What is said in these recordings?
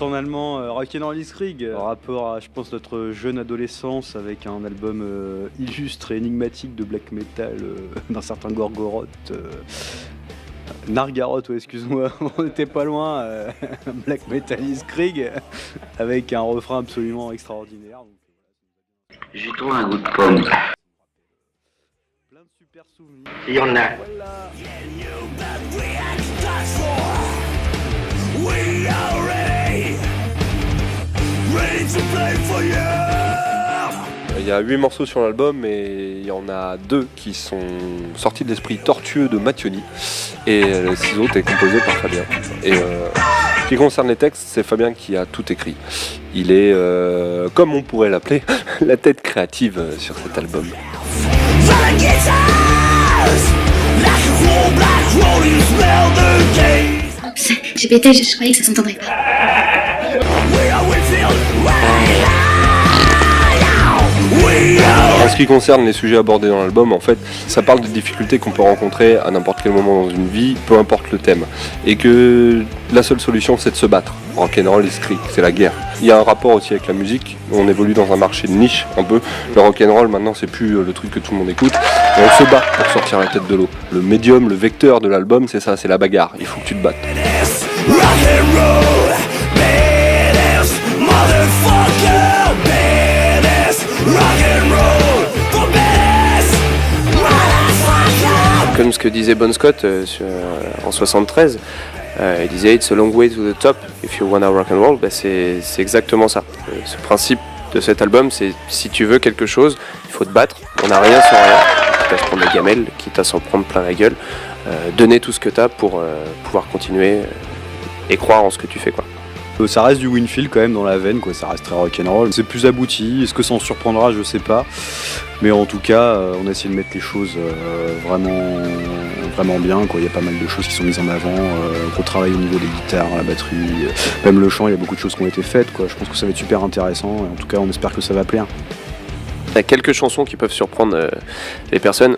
titre en allemand, Rock'n'Roll Krieg, rapport à, je pense, notre jeune adolescence avec un album illustre et énigmatique de black metal d'un certain Gorgoroth. Nargaroth, ouais, excuse-moi, on était pas loin, Black Metal Krieg, avec un refrain absolument extraordinaire. J'ai trouvé un goût de pomme. Plein de super souvenirs. Il y en a. Voilà. Il y a 8 morceaux sur l'album et il y en a 2 qui sont sortis de l'esprit tortueux de Mattioni et les 6 autres est composé par Fabien. Et ce qui concerne les textes, c'est Fabien qui a tout écrit. Il est, comme on pourrait l'appeler, la tête créative sur cet album. J'ai pété, je croyais que ça s'entendrait pas. En ce qui concerne les sujets abordés dans l'album, en fait, ça parle des difficultés qu'on peut rencontrer à n'importe quel moment dans une vie, peu importe le thème. Et que la seule solution, c'est de se battre. Rock'n'roll Krieg, c'est la guerre. Il y a un rapport aussi avec la musique. On évolue dans un marché de niche, un peu. Le rock'n'roll, maintenant, c'est plus le truc que tout le monde écoute. Et on se bat pour sortir la tête de l'eau. Le médium, le vecteur de l'album, c'est ça, c'est la bagarre. Il faut que tu te battes. Comme ce que disait Bon Scott en 73, il disait It's a long way to the top if you wanna rock and roll. C'est exactement ça. Ce principe de cet album, c'est si tu veux quelque chose, il faut te battre. On n'a rien sans rien. Quitte à se prendre des gamelles, quitte à s'en prendre plein la gueule. Donner tout ce que tu as pour pouvoir continuer et croire en ce que tu fais, quoi. Ça reste du Winfield quand même dans la veine, quoi. Ça reste très rock'n'roll. C'est plus abouti. Est-ce que ça en surprendra? Je sais pas. Mais en tout cas, on a essayé de mettre les choses vraiment bien, quoi. Il y a pas mal de choses qui sont mises en avant. Gros travail au niveau des guitares, la batterie, même le chant. Il y a beaucoup de choses qui ont été faites, quoi. Je pense que ça va être super intéressant. Et en tout cas, on espère que ça va plaire. Il y a quelques chansons qui peuvent surprendre les personnes.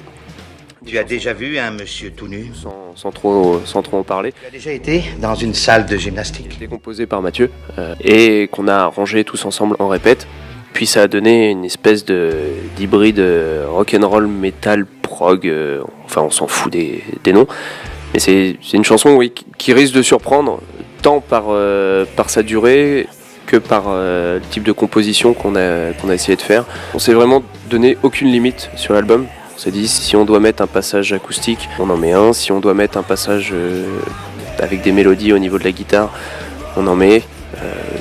Tu as déjà vu un monsieur tout nu? Sans trop en parler. Tu as déjà été dans une salle de gymnastique? C'était composé par Mathieu et qu'on a arrangé tous ensemble en répète. Puis ça a donné une espèce d'hybride rock'n'roll, metal, prog. Enfin, on s'en fout des noms. Mais c'est une chanson, oui, qui risque de surprendre tant par sa durée que par le type de composition qu'on a essayé de faire. On s'est vraiment donné aucune limite sur l'album. On s'est dit, si on doit mettre un passage acoustique, on en met un. Si on doit mettre un passage avec des mélodies au niveau de la guitare, on en met.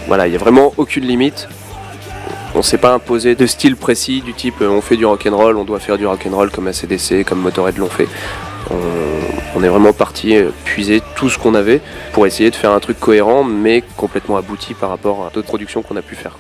Voilà, il n'y a vraiment aucune limite. On ne s'est pas imposé de style précis du type on fait du rock'n'roll, on doit faire du rock'n'roll comme AC/DC, comme Motorhead l'ont fait. On est vraiment parti puiser tout ce qu'on avait pour essayer de faire un truc cohérent mais complètement abouti par rapport à d'autres productions qu'on a pu faire.